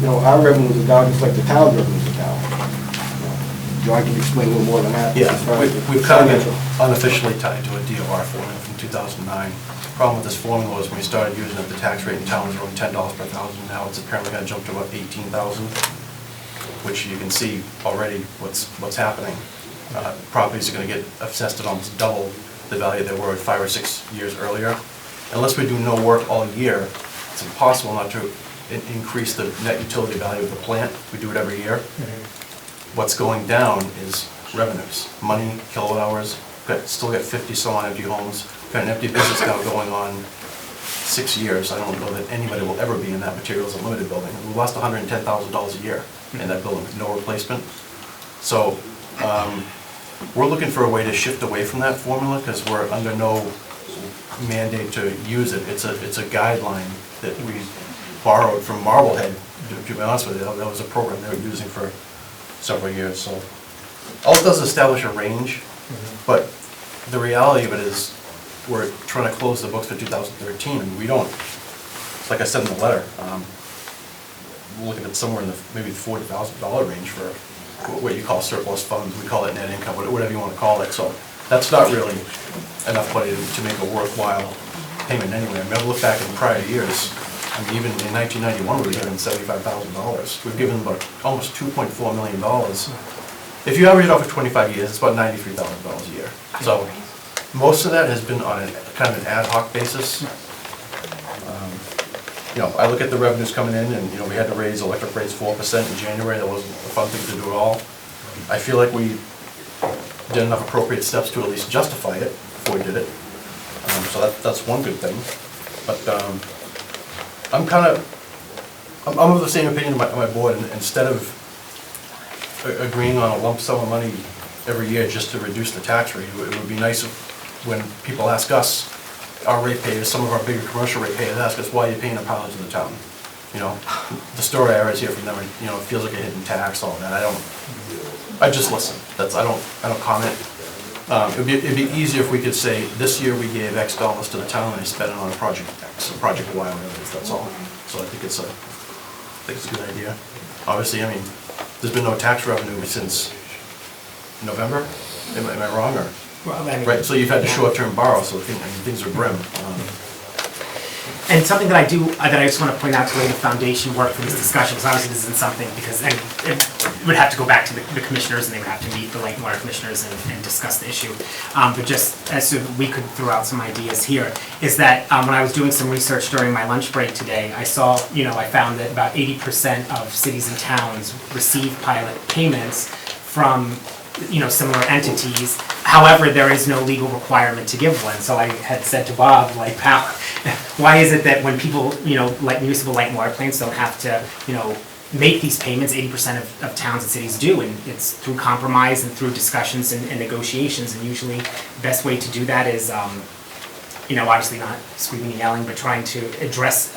our revenues are down just like the town's revenues are down. John can explain a little more than that. Yeah, we've kind of been unofficially tied to a DOR formula from 2009. The problem with this formula was when we started using it, the tax rate in town was only $10 per thousand. Now it's apparently going to jump to about 18,000, which you can see already what's happening. Properties are going to get assessed at almost double the value they were 5 or 6 years earlier. Unless we do no work all year, it's impossible not to increase the net utility value of the plant. We do it every year. What's going down is revenues, money, kilowatt hours. Still got 50 some odd empty homes. Got an empty business now going on 6 years. I don't know that anybody will ever be in that materials unlimited building. We lost $110,000 a year in that building with no replacement. So we're looking for a way to shift away from that formula because we're under no mandate to use it. It's a guideline that we borrowed from Marblehead, to be honest with you. That was a program they were using for several years. So all it does is establish a range, but the reality of it is we're trying to close the books for 2013, and we don't, like I said in the letter, we're looking at somewhere in the maybe $40,000 range for what you call surplus funds. We call it net income, whatever you want to call it. So that's not really enough money to make a worthwhile payment anyway. I mean, I've looked back in prior years. I mean, even in 1991, we were given $75,000. We've given about almost $2.4 million. If you average it out for 25 years, it's about $93,000 a year. So most of that has been on a kind of an ad hoc basis. I look at the revenues coming in, and we had to raise electric rates 4% in January. That wasn't a fun thing to do at all. I feel like we did enough appropriate steps to at least justify it before we did it. So that's one good thing. But I'm of the same opinion of my board. And instead of agreeing on a lump sum of money every year just to reduce the tax rate, it would be nice if, when people ask us, our ratepayers, some of our bigger commercial ratepayers ask us, why are you paying a pound to the town? The story I always hear from them, it feels like a hidden tax, all that. I just listen. That's, I don't comment. It'd be easier if we could say, this year we gave X dollars to the town and they spent it on project X, or project Y, whatever it is, that's all. So I think it's a good idea. Obviously, I mean, there's been no tax revenue since November, am I wrong, or? Well, I mean, Right, so you've had to short-term borrow, so things are grim. And something that I just want to point out to lay the foundation work for this discussion, because obviously this isn't something, because and it would have to go back to the commissioners, and they would have to meet the light and water commissioners and discuss the issue. But just as so we could throw out some ideas here, is that when I was doing some research during my lunch break today, I saw, I found that about 80% of cities and towns receive pilot payments from similar entities. However, there is no legal requirement to give one. So I had said to Bob, like, why is it that when people, like municipal light and water plants don't have to, make these payments, 80% of towns and cities do, and it's through compromise and through discussions and negotiations, and usually the best way to do that is, obviously not screaming and yelling, but trying to address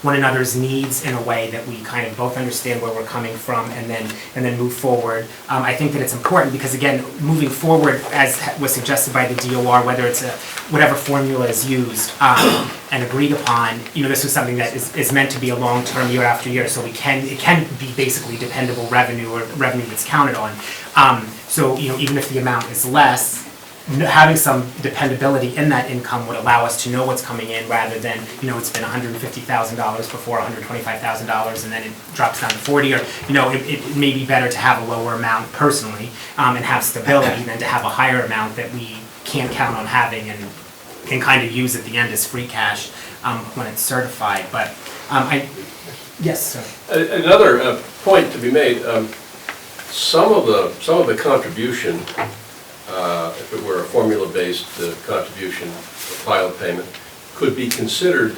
one another's needs in a way that we kind of both understand where we're coming from, and then move forward. I think that it's important because, again, moving forward, as was suggested by the DOR, whether it's whatever formula is used and agreed upon, this was something that is meant to be a long-term, year after year, so it can be basically dependable revenue or revenue that's counted on. So even if the amount is less, having some dependability in that income would allow us to know what's coming in, rather than, it's been $150,000 before, $125,000, and then it drops down to 40, or, it may be better to have a lower amount personally, and have stability than to have a higher amount that we can't count on having and can kind of use at the end as free cash when it's certified. But yes, sir. Another point to be made, some of the contribution, if it were a formula-based contribution, a pilot payment, could be considered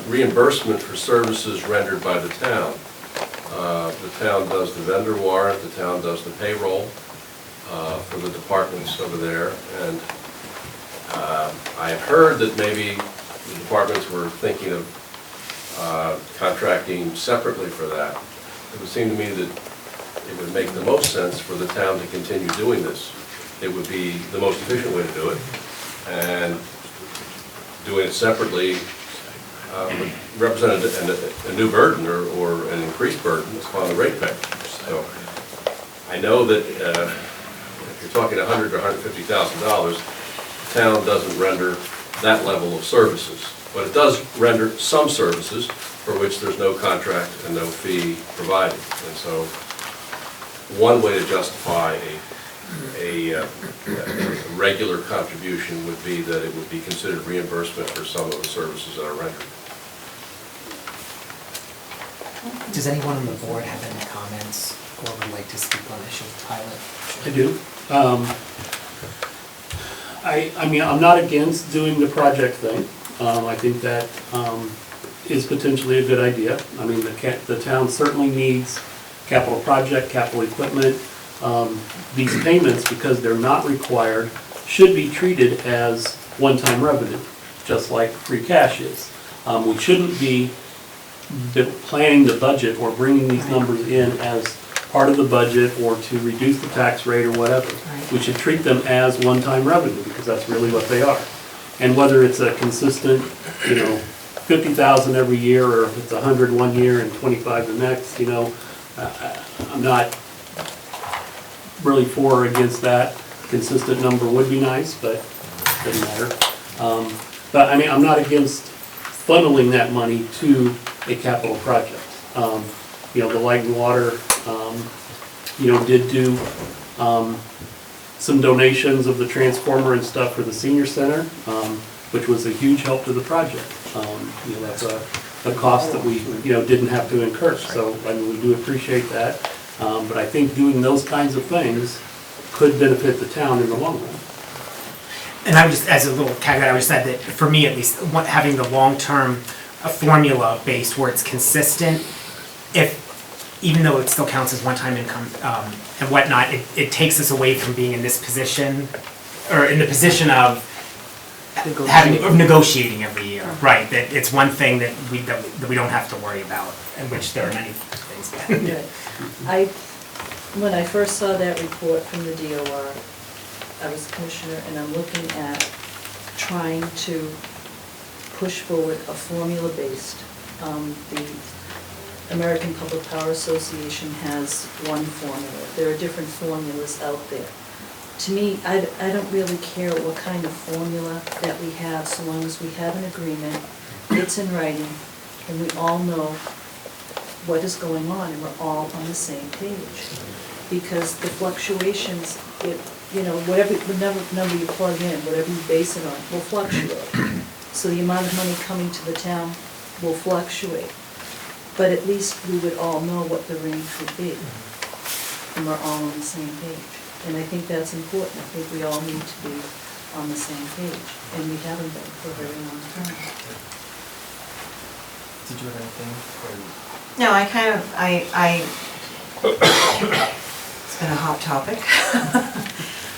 reimbursement for services rendered by the town. The town does the vendor warrant, the town does the payroll for the departments over there, and I have heard that maybe the departments were thinking of contracting separately for that. It would seem to me that it would make the most sense for the town to continue doing this. It would be the most efficient way to do it, and doing it separately would represent a new burden or an increased burden upon the ratepayer. So I know that if you're talking $100,000 or $150,000, the town doesn't render that level of services, but it does render some services for which there's no contract and no fee provided. And so one way to justify a regular contribution would be that it would be considered reimbursement for some of the services that are rendered. Does anyone on the board have any comments or would like to speak on the issue of pilot? I do. I mean, I'm not against doing the project thing. I think that is potentially a good idea. I mean, the town certainly needs capital project, capital equipment. These payments, because they're not required, should be treated as one-time revenue, just like free cash is. We shouldn't be planning the budget or bringing these numbers in as part of the budget or to reduce the tax rate or whatever. We should treat them as one-time revenue, because that's really what they are. And whether it's a consistent, 50,000 every year, or if it's 100 one year and 25 the next, I'm not really for or against that. Consistent number would be nice, but it doesn't matter. But I mean, I'm not against funneling that money to a capital project. The light and water, did do some donations of the transformer and stuff for the senior center, which was a huge help to the project. That's a cost that we, didn't have to incur. So I mean, we do appreciate that. But I think doing those kinds of things could benefit the town in the long run. And I would just, as a little caveat, I would say that for me at least, having the long-term formula based where it's consistent, even though it still counts as one-time income and whatnot, it takes us away from being in this position, or in the position of negotiating every year, right? That it's one thing that we don't have to worry about, in which there are many things. when I first saw that report from the DOR, I was a commissioner, and I'm looking at trying to push forward a formula-based. The American Public Power Association has one formula. There are different formulas out there. To me, I don't really care what kind of formula that we have, so long as we have an agreement, it's in writing, and we all know what is going on, and we're all on the same page. Because the fluctuations, whatever number you plug in, whatever you base it on, will fluctuate. So the amount of money coming to the town will fluctuate. But at least we would all know what the range would be, and we're all on the same page. And I think that's important. I think we all need to be on the same page, and we haven't been for a very long time. Did you have anything? No, it's been a hot topic.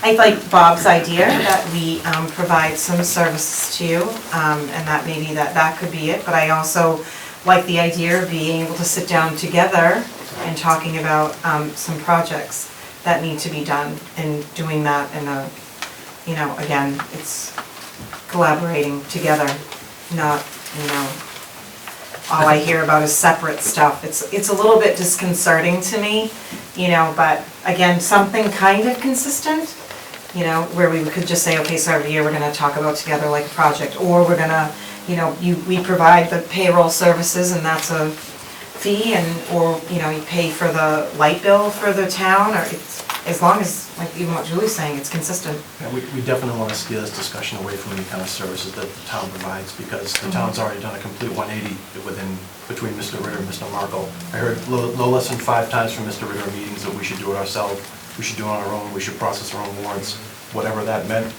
I like Bob's idea that we provide some services to you, and that maybe that could be it, but I also like the idea of being able to sit down together and talking about some projects that need to be done, and doing that in a, again, it's collaborating together, not, all I hear about is separate stuff. It's a little bit disconcerting to me, but again, something kind of consistent, where we could just say, okay, so every year we're gonna talk about together like a project, or we're gonna, we provide the payroll services and that's a fee, or you pay for the light bill for the town, or it's, as long as, like even what Julie's saying, it's consistent. Yeah, we definitely want to steer this discussion away from any kind of services that the town provides, because the town's already done a complete 180 between Mr. Ritter and Mr. Markle. I heard no less than 5 times from Mr. Ritter in meetings that we should do it ourselves, we should do it on our own, we should process our own warrants, whatever that meant.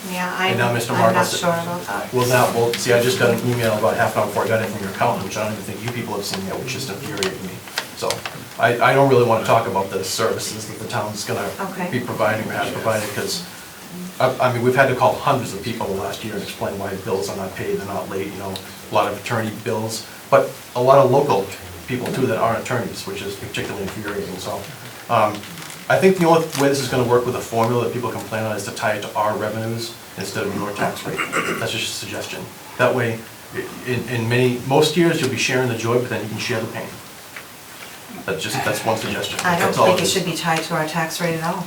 Yeah, And now Mr. I'm Markle not said- sure about that. Well, see, I just got an email about half an hour before I got it from your accountant, which I don't even think you people have seen yet, which just infuriated me. So, I don't really want to talk about the services that the town's gonna be providing or has provided, because, I mean, we've had to call hundreds of people the last year and explain why bills are not paid, they're not late, a lot of attorney bills, but a lot of local people too that aren't attorneys, which is particularly infuriating, so. I think the only way this is gonna work with a formula that people can plan on is to tie it to our revenues instead of your tax rate. That's just a suggestion. That way, most years, you'll be sharing the joy, but then you can share the pain. That's one suggestion. I don't That's all think it is. should be tied to our tax rate at all.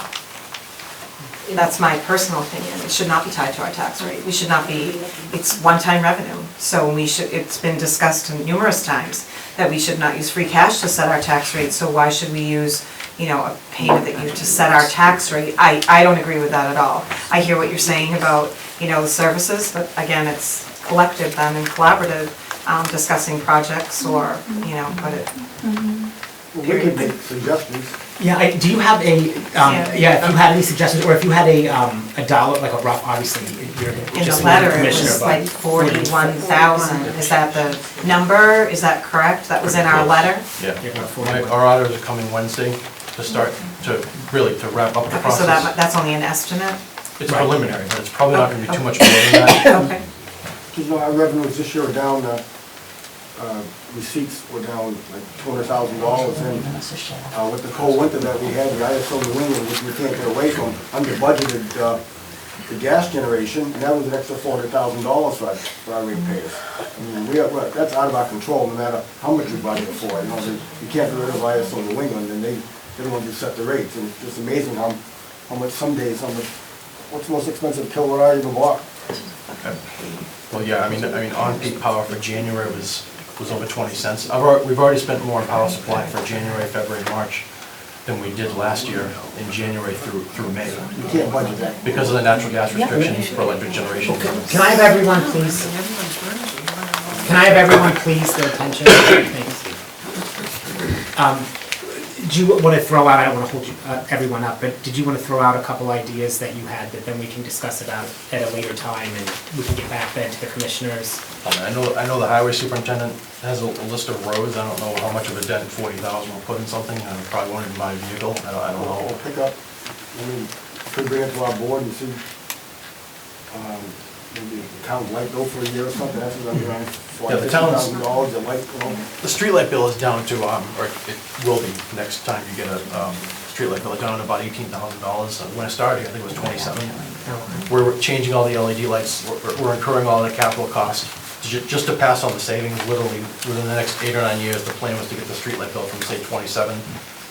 That's my personal opinion. It should not be tied to our tax rate. We should not be, it's one-time revenue. So it's been discussed numerous times that we should not use free cash to set our tax rate. So why should we use, a payment that you to set our tax rate? I don't agree with that at all. I hear what you're saying about, the services, but again, it's collective then and collaborative, discussing projects or, but it. Well, we could make suggestions. Yeah, do you have if you had any suggestions, or if you had a dollar, like a rough, obviously, you're In just the letter, it commissioner, was but like 41,000. Is that the number? Is that correct? That was in our letter? Yeah. You're about 41. Our auditors are coming Wednesday to start to wrap up the Okay, so process. that's only an estimate? It's preliminary, but it's probably not gonna be too much more than that. Okay. Because our revenues this year are down, receipts were down like $200,000, and with the cold winter that we had, the ISO New England, which we can't get away from, under budgeted the gas generation, and that was an extra $400,000 for our ratepayers. I mean, that's out of our control, no matter how much we budget for. You can't get rid of ISO New England, and they're the ones who set the rates, and it's just amazing how much some days, what's the most expensive kilowatt hour you ever bought? Okay. Well, yeah, I mean, on-peak power for January was over 20 cents. We've already spent more on power supply for January, February, March than we did last year in January through May. You can't budget that. Because of the natural gas restrictions for electric generation. Can I have everyone, please? Can I have everyone, please, their attention? Thanks. Do you want to throw out, I don't want to hold everyone up, but did you want to throw out a couple ideas that you had that then we can discuss about at a later time, and we can get back then to the commissioners? I know the highway superintendent has a list of roads. I don't know how much of a dent 40,000 will put in something. I probably won't even buy a vehicle. I don't know. We'll pick up, could bring it to our board and see, maybe the town's light bill for a year or something, that's around Yeah, the town's- $50,000, the light, The streetlight bill is down to, or it will be next time you get a streetlight bill, it got on about $18,000. When I started here, I think it was 27. We're changing all the LED lights, we're incurring all the capital costs. Just to pass on the savings, literally, within the next 8 or 9 years, the plan was to get the streetlight bill from, say, 27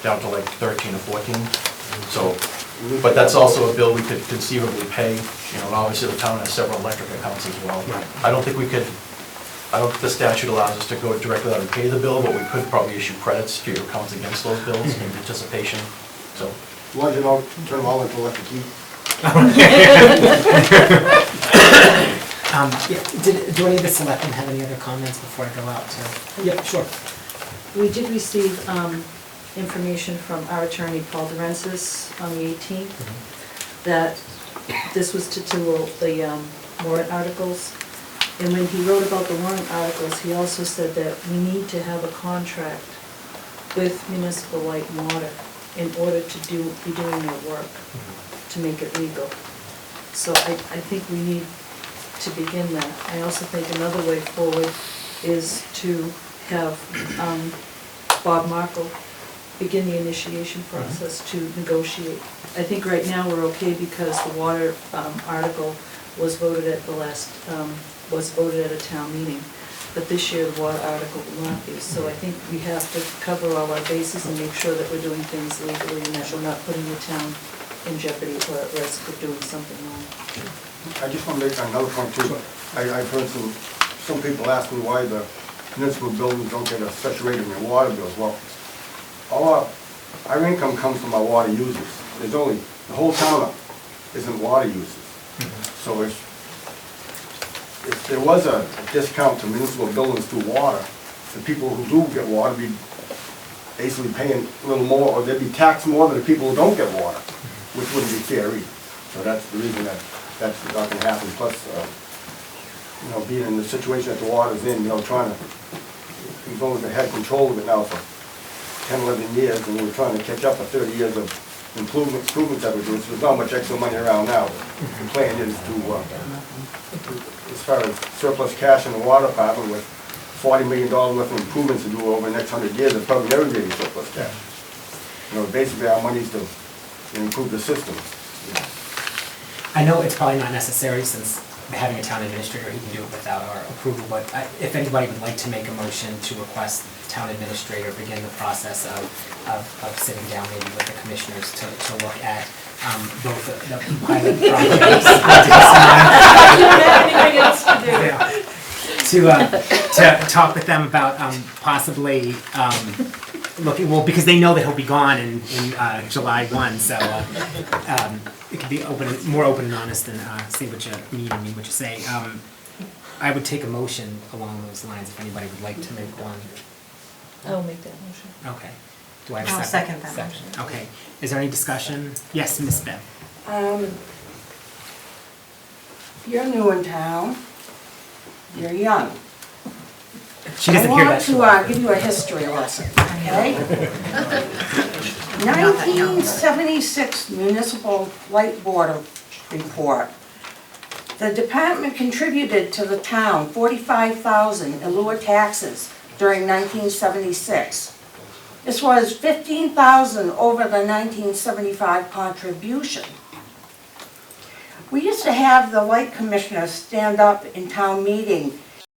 down to like 13 or 14. So, but that's also a bill we could conceivably pay, you know, and obviously the town has several electric accounts as well. I don't think the statute allows us to go directly out and pay the bill, but we could probably issue credits to your accounts against those bills in anticipation, so. As long as you don't turn them all into electric heat. Do any of the selectmen have any other comments before I go out to? Yep, sure. We did receive information from our attorney, Paul DeRensis, on the 18th, that this was to do the warrant articles. And when he wrote about the warrant articles, he also said that we need to have a contract with municipal light and water in order to be doing their work, to make it legal. So I think we need to begin that. I also think another way forward is to have Bob Markle begin the initiation process to negotiate. I think right now we're okay because the water article was voted at was voted at a town meeting. But this year the water article will not be. So I think we have to cover all our bases and make sure that we're doing things legally and that we're not putting the town in jeopardy or at risk of doing something wrong. I just want to make another point too. I've heard some people ask me why the municipal buildings don't get a special rate in their water bills. Well, our income comes from our water users. There's only, the whole town isn't water users. So if there was a discount to municipal buildings through water, the people who do get water would be basically paying a little more, or they'd be taxed more than the people who don't get water, which wouldn't be fair either. So that's the reason that's not going to happen. Plus, you know, being in the situation that the water's in, you know, we've only had control of it now for 10, 11 years, and we're trying to catch up for 30 years of improvements that we're doing. So there's not much extra money around now. The plan is to, as far as surplus cash in the water department, with $40 million worth of improvements to do over the next 100 years, it's probably never getting surplus cash. You know, basically our money is to improve the system. I know it's probably not necessary since having a town administrator, he can do it without our approval, but if anybody would like to make a motion to request the town administrator begin the process of sitting down maybe with the commissioners to look at both the pilot projects. Anything else to do? To talk with them about possibly looking, well, because they know that he'll be gone in July 1, so it could be more open and honest and see what you need and mean what you say. I would take a motion along those lines if anybody would like to make one. I will make that motion. Okay. Do I have a I'll second? second that motion. Okay. Is there any discussion? Yes, Ms. Bev. You're new in town, you're young. She doesn't hear that. I want to give you a history lesson, okay? 1976 Municipal Light Board report. The department contributed to the town $45,000 in lieu of taxes during 1976. This was $15,000 over the 1975 contribution. We used to have the light commissioner stand up in town meeting